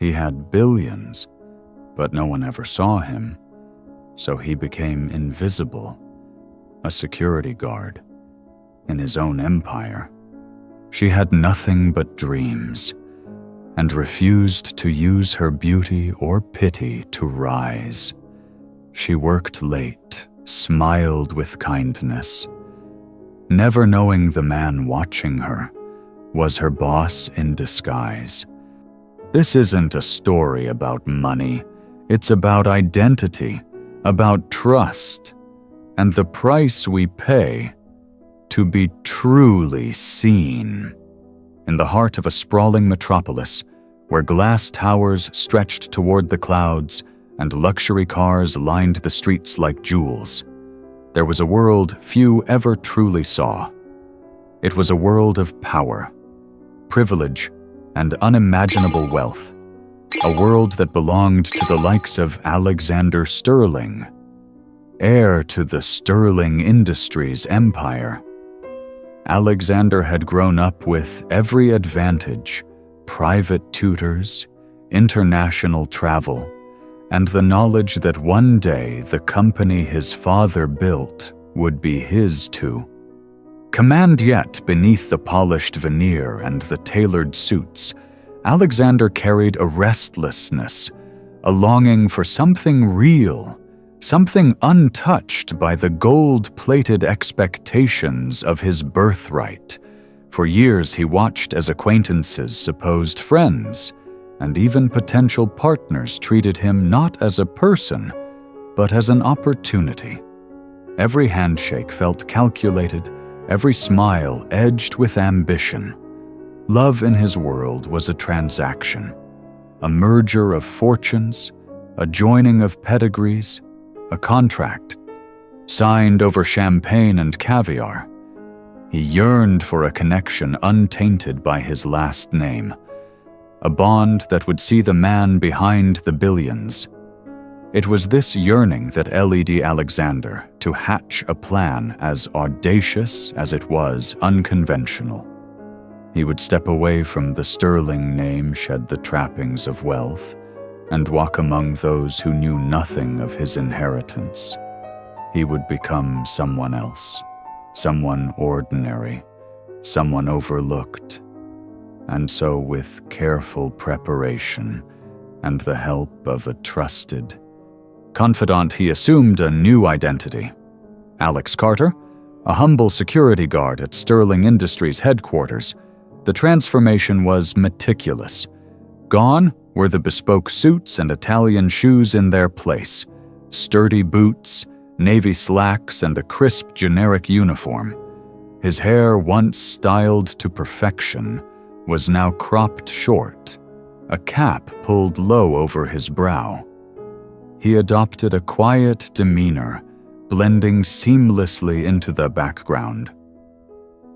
He had billions, but no one ever saw him, so he became invisible, a security guard in his own empire. She had nothing but dreams, and refused to use her beauty or pity to rise. She worked late, smiled with kindness, never knowing the man watching her was her boss in disguise. This isn't a story about money. It's about identity, about trust, and the price we pay to be truly seen. In the heart of a sprawling metropolis, where glass towers stretched toward the clouds and luxury cars lined the streets like jewels, there was a world few ever truly saw. It was a world of power, privilege, and unimaginable wealth. A world that belonged to the likes of Alexander Sterling, heir to the Sterling Industries empire. Alexander had grown up with every advantage: private tutors, international travel, and the knowledge that one day the company his father built would be his too. Command yet beneath the polished veneer and the tailored suits, Alexander carried a restlessness, a longing for something real, something untouched by the gold-plated expectations of his birthright. For years he watched as acquaintances, supposed friends, and even potential partners treated him not as a person, but as an opportunity. Every handshake felt calculated, every smile edged with ambition. Love in his world was a transaction, a merger of fortunes, a joining of pedigrees, a contract, signed over champagne and caviar. He yearned for a connection untainted by his last name, a bond that would see the man behind the billions. It was this yearning that led Alexander to hatch a plan as audacious as it was unconventional. He would step away from the Sterling name, shed the trappings of wealth, and walk among those who knew nothing of his inheritance. He would become someone else, someone ordinary, someone overlooked. And so, with careful preparation and the help of a trusted confidant, he assumed a new identity. Alex Carter, a humble security guard at Sterling Industries headquarters, the transformation was meticulous. Gone were the bespoke suits and Italian shoes in their place, sturdy boots, navy slacks, and a crisp generic uniform. His hair, once styled to perfection, was now cropped short, a cap pulled low over his brow. He adopted a quiet demeanor, blending seamlessly into the background.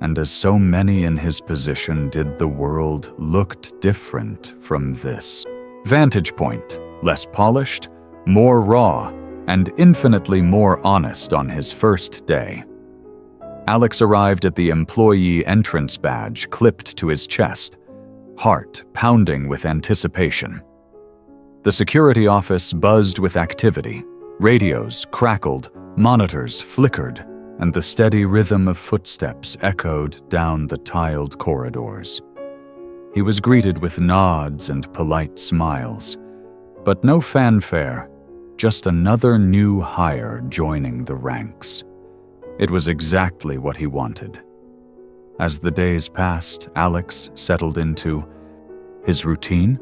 And as so many in his position did, the world looked different from this vantage point, less polished, more raw, and infinitely more honest on his first day. Alex arrived at the employee entrance badge clipped to his chest, heart pounding with anticipation. The security office buzzed with activity. Radios crackled, monitors flickered, and the steady rhythm of footsteps echoed down the tiled corridors. He was greeted with nods and polite smiles, but no fanfare, just another new hire joining the ranks. It was exactly what he wanted. As the days passed, Alex settled into his routine.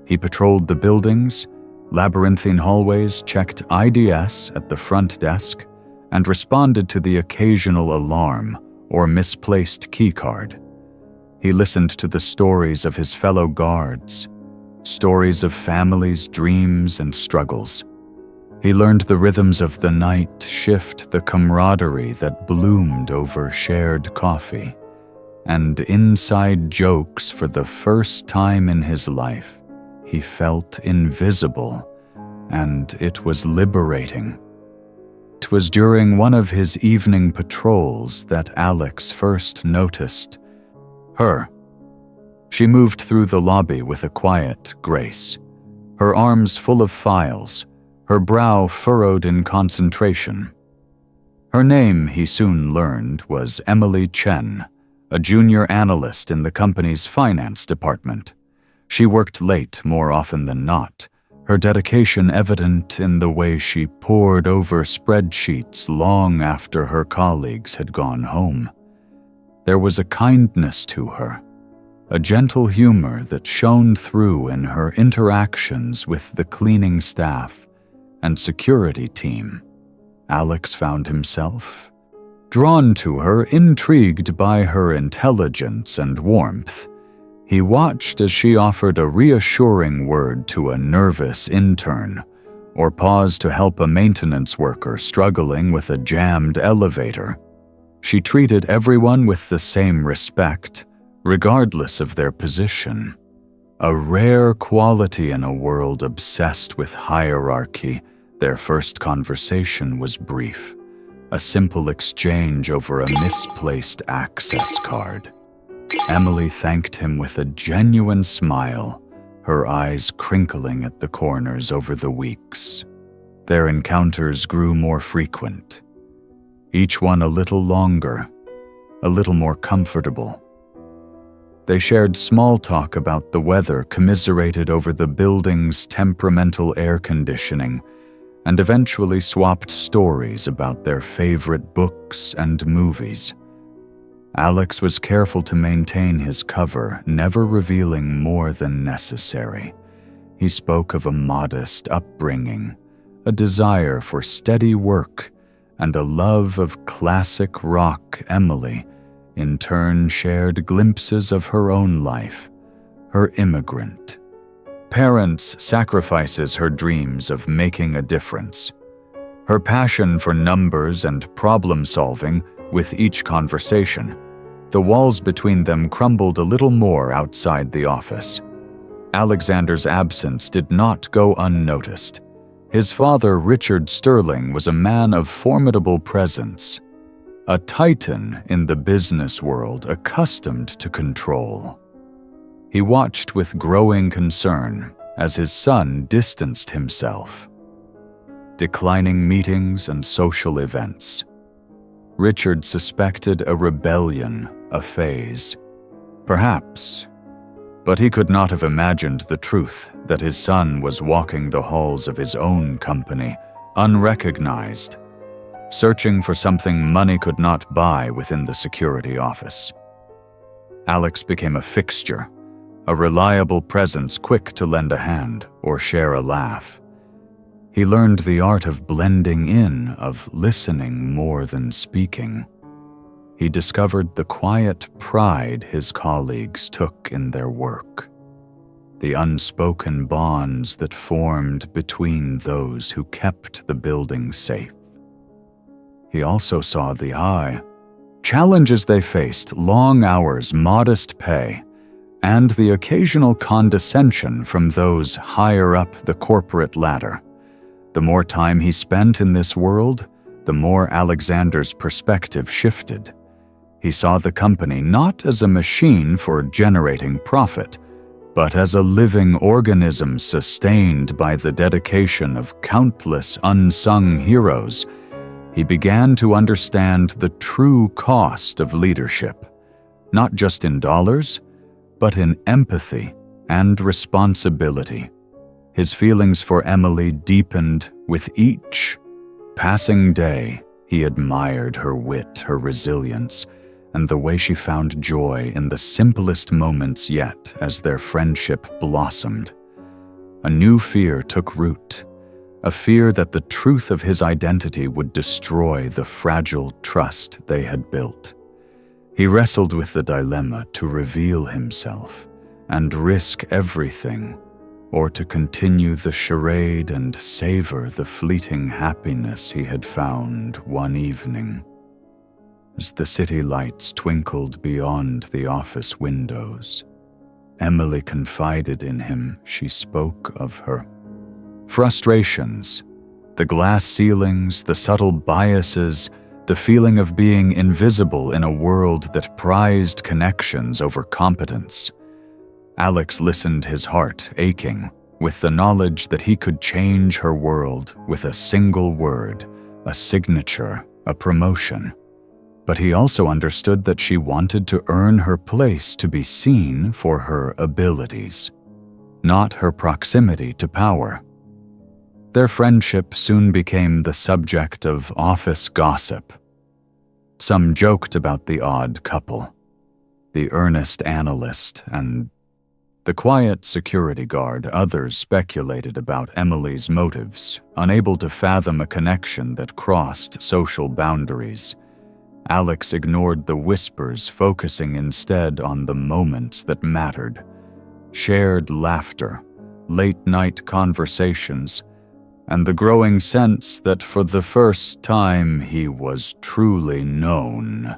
He patrolled the buildings, labyrinthine hallways, checked IDs at the front desk, and responded to the occasional alarm or misplaced keycard. He listened to the stories of his fellow guards, stories of families, dreams, and struggles. He learned the rhythms of the night shift, the camaraderie that bloomed over shared coffee, and inside jokes. For the first time in his life, he felt invisible, and it was liberating. It was during one of his evening patrols that Alex first noticed her. She moved through the lobby with a quiet grace, her arms full of files, her brow furrowed in concentration. Her name, he soon learned, was Emily Chen, a junior analyst in the company's finance department. She worked late more often than not, her dedication evident in the way she pored over spreadsheets long after her colleagues had gone home. There was a kindness to her, a gentle humor that shone through in her interactions with the cleaning staff and security team. Alex found himself drawn to her, intrigued by her intelligence and warmth. He watched as she offered a reassuring word to a nervous intern, or paused to help a maintenance worker struggling with a jammed elevator. She treated everyone with the same respect, regardless of their position. A rare quality in a world obsessed with hierarchy. Their first conversation was brief, a simple exchange over a misplaced access card. Emily thanked him with a genuine smile, her eyes crinkling at the corners over the weeks. Their encounters grew more frequent, each one a little longer, a little more comfortable. They shared small talk about the weather, commiserated over the building's temperamental air conditioning, and eventually swapped stories about their favorite books and movies. Alex was careful to maintain his cover, never revealing more than necessary. He spoke of a modest upbringing, a desire for steady work, and a love of classic rock. Emily, in turn, shared glimpses of her own life, her immigrant parents' sacrifices, her dreams of making a difference. Her passion for numbers and problem-solving. With each conversation, the walls between them crumbled a little more outside the office. Alexander's absence did not go unnoticed. His father, Richard Sterling, was a man of formidable presence, a titan in the business world, accustomed to control. He watched with growing concern as his son distanced himself, declining meetings and social events. Richard suspected a rebellion, a phase. Perhaps, but he could not have imagined the truth that his son was walking the halls of his own company, unrecognized, searching for something money could not buy within the security office. Alex became a fixture, a reliable presence quick to lend a hand or share a laugh. He learned the art of blending in, of listening more than speaking. He discovered the quiet pride his colleagues took in their work, the unspoken bonds that formed between those who kept the building safe. He also saw the challenges they faced, long hours, modest pay, and the occasional condescension from those higher up the corporate ladder. The more time he spent in this world, the more Alexander's perspective shifted. He saw the company not as a machine for generating profit, but as a living organism sustained by the dedication of countless unsung heroes. He began to understand the true cost of leadership, not just in dollars, but in empathy and responsibility. His feelings for Emily deepened with each passing day. He admired her wit, her resilience, and the way she found joy in the simplest moments. Yet, as their friendship blossomed, a new fear took root, a fear that the truth of his identity would destroy the fragile trust they had built. He wrestled with the dilemma to reveal himself and risk everything, or to continue the charade and savor the fleeting happiness he had found one evening. As the city lights twinkled beyond the office windows, Emily confided in him. She spoke of her frustrations, the glass ceilings, the subtle biases, the feeling of being invisible in a world that prized connections over competence. Alex listened, his heart aching, with the knowledge that he could change her world with a single word, a signature, a promotion. But he also understood that she wanted to earn her place to be seen for her abilities, not her proximity to power. Their friendship soon became the subject of office gossip. Some joked about the odd couple, the earnest analyst and the quiet security guard. Others speculated about Emily's motives, unable to fathom a connection that crossed social boundaries. Alex ignored the whispers, focusing instead on the moments that mattered. Shared laughter, late-night conversations, and the growing sense that for the first time he was truly known.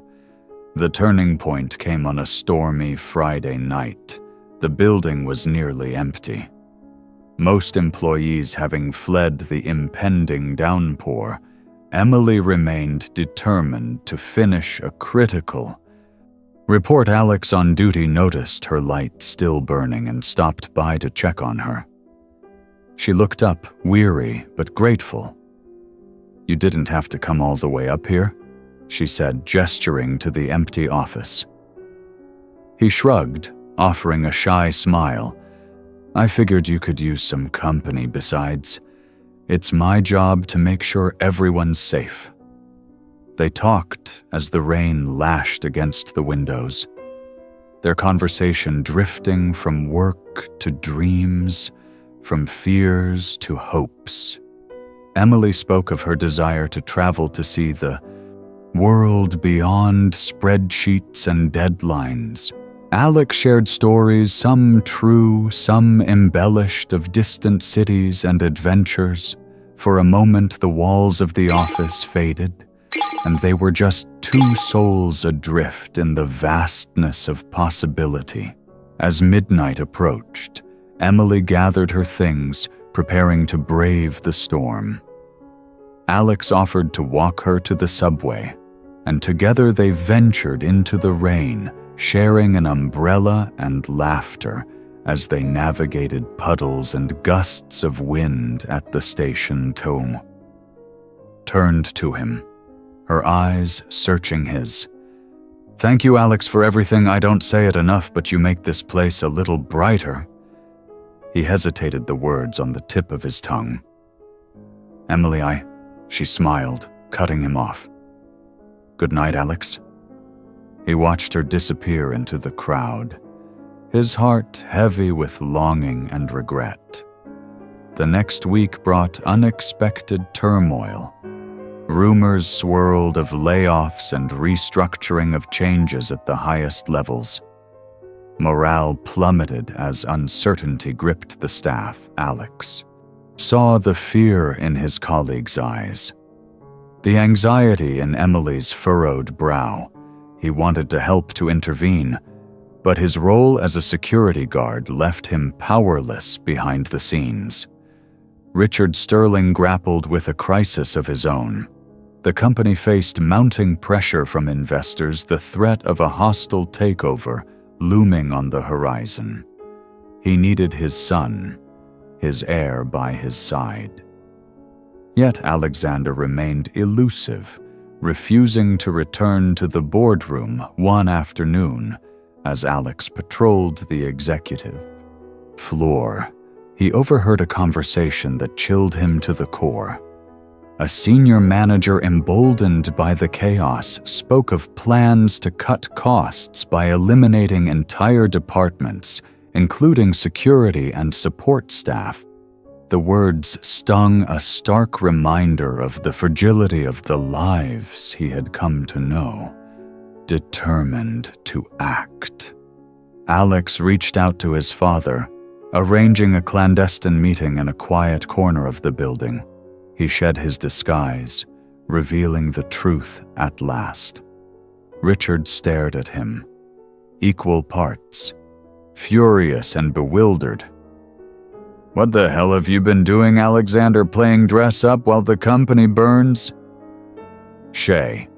The turning point came on a stormy Friday night. The building was nearly empty. Most employees having fled the impending downpour, Emily remained determined to finish a critical. Report Alex on duty noticed her light still burning and stopped by to check on her. She looked up, weary but grateful. "You didn't have to come all the way up here," she said, gesturing to the empty office. He shrugged, offering a shy smile. "I figured you could use some company besides. It's my job to make sure everyone's safe." They talked as the rain lashed against the windows, their conversation drifting from work to dreams, from fears to hopes. Emily spoke of her desire to travel to see the world beyond spreadsheets and deadlines. Alex shared stories, some true, some embellished, of distant cities and adventures. For a moment, the walls of the office faded, and they were just two souls adrift in the vastness of possibility. As midnight approached, Emily gathered her things, preparing to brave the storm. Alex offered to walk her to the subway, and together they ventured into the rain, sharing an umbrella and laughter as they navigated puddles and gusts of wind at the station. Tom turned to him, her eyes searching his. "Thank you, Alex, for everything. I don't say it enough, but you make this place a little brighter." He hesitated, the words on the tip of his tongue. "Emily, she smiled, cutting him off. "Good night, Alex." He watched her disappear into the crowd, his heart heavy with longing and regret. The next week brought unexpected turmoil. Rumors swirled of layoffs and restructuring of changes at the highest levels. Morale plummeted as uncertainty gripped the staff. Alex saw the fear in his colleagues' eyes, the anxiety in Emily's furrowed brow. He wanted to help, to intervene, but his role as a security guard left him powerless behind the scenes. Richard Sterling grappled with a crisis of his own. The company faced mounting pressure from investors, the threat of a hostile takeover looming on the horizon. He needed his son, his heir, by his side. Yet Alexander remained elusive, refusing to return to the boardroom one afternoon as Alex patrolled the executive floor. He overheard a conversation that chilled him to the core. A senior manager, emboldened by the chaos, spoke of plans to cut costs by eliminating entire departments, including security and support staff. The words stung, a stark reminder of the fragility of the lives he had come to know. Determined to act, Alex reached out to his father, arranging a clandestine meeting in a quiet corner of the building. He shed his disguise, revealing the truth at last. Richard stared at him, equal parts, furious and bewildered. "What the hell have you been doing, Alexander, playing dress up while the company burns?" Shay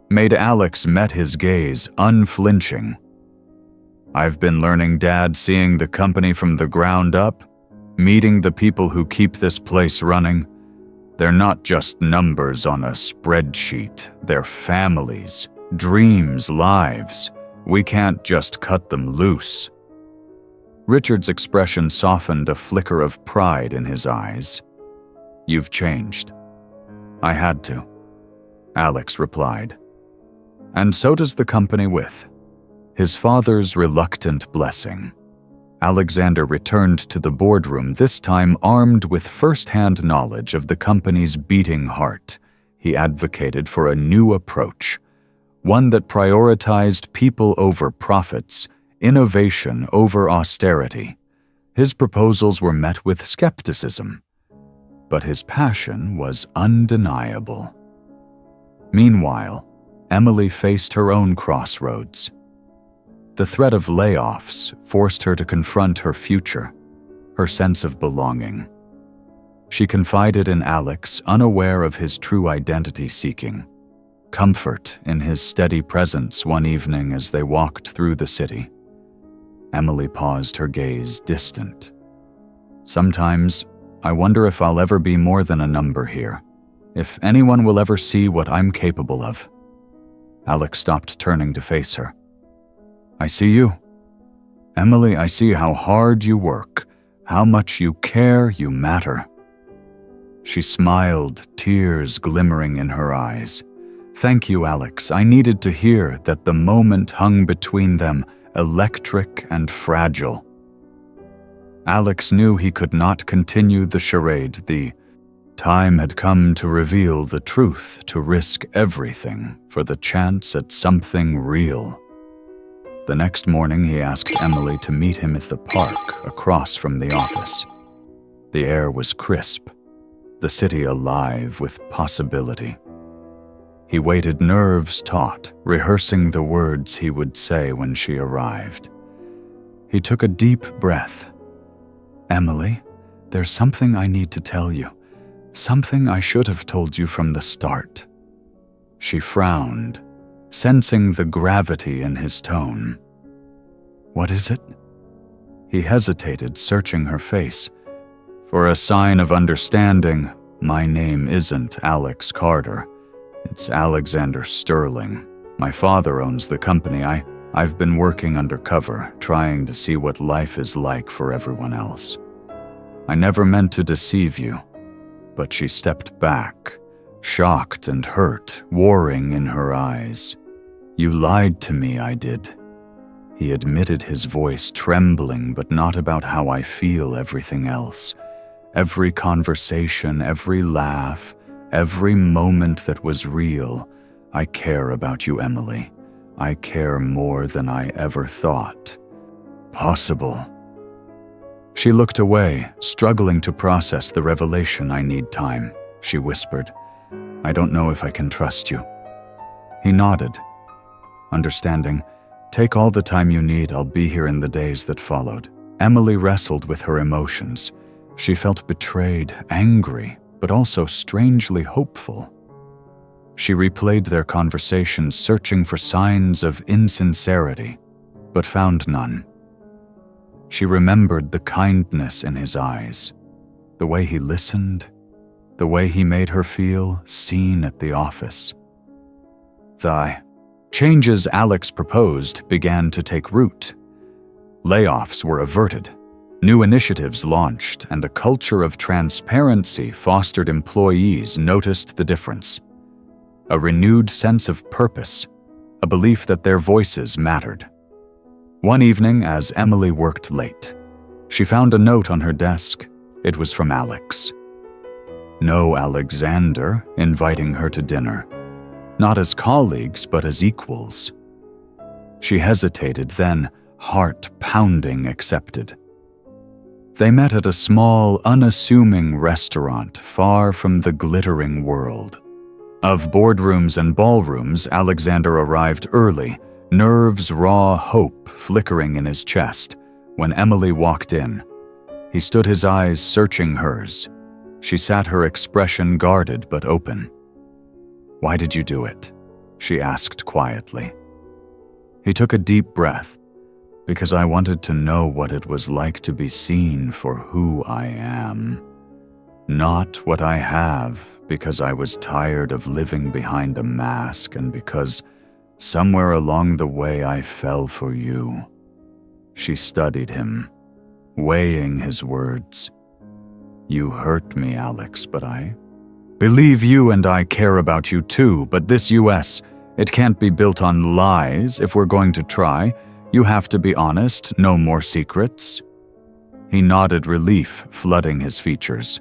made Alex met his gaze, unflinching. I've been learning, Dad, seeing the company from the ground up, meeting the people who keep this place running. They're not just numbers on a spreadsheet. They're families, dreams, lives. We can't just cut them loose." Richard's expression softened, a flicker of pride in his eyes. "You've changed." "I had to," Alex replied. "And so does the company with." His father's reluctant blessing. Alexander returned to the boardroom, this time armed with first-hand knowledge of the company's beating heart. He advocated for a new approach, one that prioritized people over profits, innovation over austerity. His proposals were met with skepticism, but his passion was undeniable. Meanwhile, Emily faced her own crossroads. The threat of layoffs forced her to confront her future, her sense of belonging. She confided in Alex, unaware of his true identity seeking. Comfort in his steady presence one evening as they walked through the city. Emily paused, her gaze distant. "Sometimes, I wonder if I'll ever be more than a number here, if anyone will ever see what I'm capable of." Alex stopped, turning to face her. "I see you. Emily, I see how hard you work, how much you care, you matter." She smiled, tears glimmering in her eyes. "Thank you, Alex. I needed to hear that." The moment hung between them, electric and fragile. Alex knew he could not continue the charade. The time had come to reveal the truth, to risk everything for the chance at something real. The next morning, he asked Emily to meet him at the park across from the office. The air was crisp, the city alive with possibility. He waited, nerves taut, rehearsing the words he would say when she arrived. He took a deep breath. "Emily, there's something I need to tell you, something I should have told you from the start." She frowned, sensing the gravity in his tone. "What is it?" He hesitated, searching her face. For a sign of understanding, "My name isn't Alex Carter. It's Alexander Sterling. My father owns the company. I've been working undercover, trying to see what life is like for everyone else. I never meant to deceive you." But she stepped back, shocked and hurt, warring in her eyes. "You lied to me, I did." He admitted, his voice trembling, "but not about how I feel, everything else. Every conversation, every laugh, every moment that was real. I care about you, Emily. I care more than I ever thought possible." She looked away, struggling to process the revelation. "I need time," she whispered. "I don't know if I can trust you." He nodded, understanding. "Take all the time you need. I'll be here in the days that followed." Emily wrestled with her emotions. She felt betrayed, angry, but also strangely hopeful. She replayed their conversation, searching for signs of insincerity, but found none. She remembered the kindness in his eyes, the way he listened, the way he made her feel seen at the office. The changes Alex proposed began to take root. Layoffs were averted, new initiatives launched, and a culture of transparency fostered. Employees noticed the difference. A renewed sense of purpose, a belief that their voices mattered. One evening, as Emily worked late, she found a note on her desk. It was from Alex. No Alexander, inviting her to dinner. Not as colleagues, but as equals. She hesitated, then, heart pounding, accepted. They met at a small, unassuming restaurant far from the glittering world. Of boardrooms and ballrooms, Alexander arrived early, nerves raw, hope flickering in his chest. When Emily walked in, he stood, his eyes searching hers. She sat, her expression guarded but open. "Why did you do it?" she asked quietly. He took a deep breath. because I wanted to know what it was like to be seen for who I am. Not what I have, because I was tired of living behind a mask and because somewhere along the way I fell for you." She studied him, weighing his words. "You hurt me, Alex, but I believe you and I care about you too, but this US, it can't be built on lies if we're going to try. You have to be honest, no more secrets." He nodded, relief flooding his features.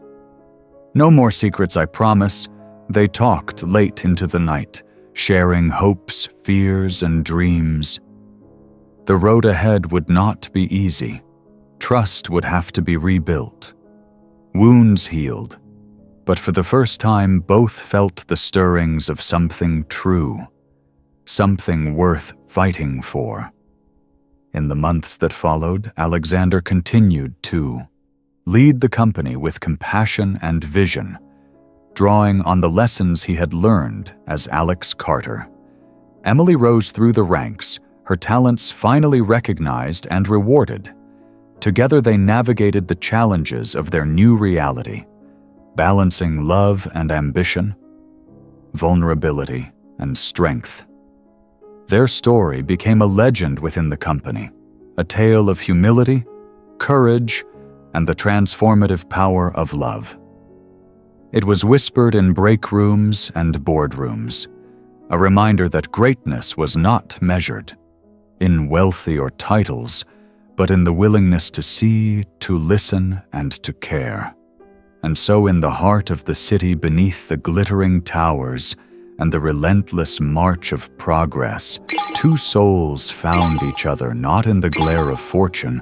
"No more secrets, I promise." They talked late into the night, sharing hopes, fears, and dreams. The road ahead would not be easy. Trust would have to be rebuilt. Wounds healed. But for the first time, both felt the stirrings of something true, something worth fighting for. In the months that followed, Alexander continued to lead the company with compassion and vision, drawing on the lessons he had learned as Alex Carter. Emily rose through the ranks, her talents finally recognized and rewarded. Together they navigated the challenges of their new reality, balancing love and ambition, vulnerability and strength. Their story became a legend within the company, a tale of humility, courage, and the transformative power of love. It was whispered in break rooms and boardrooms, a reminder that greatness was not measured in wealthy or titles, but in the willingness to see, to listen, and to care. And so in the heart of the city, beneath the glittering towers and the relentless march of progress, two souls found each other, not in the glare of fortune,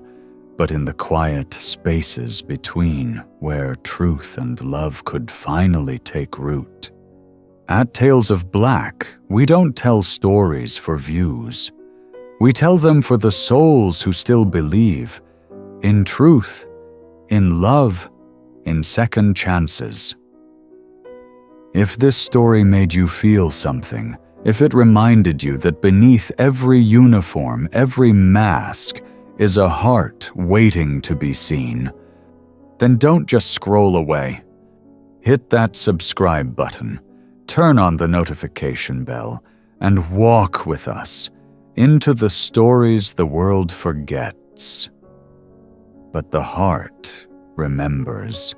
but in the quiet spaces between, where truth and love could finally take root. At Tales of Black, we don't tell stories for views. We tell them for the souls who still believe in truth, in love, in second chances. If this story made you feel something, if it reminded you that beneath every uniform, every mask, is a heart waiting to be seen, then don't just scroll away. Hit that subscribe button, turn on the notification bell, and walk with us into the stories the world forgets, but the heart remembers.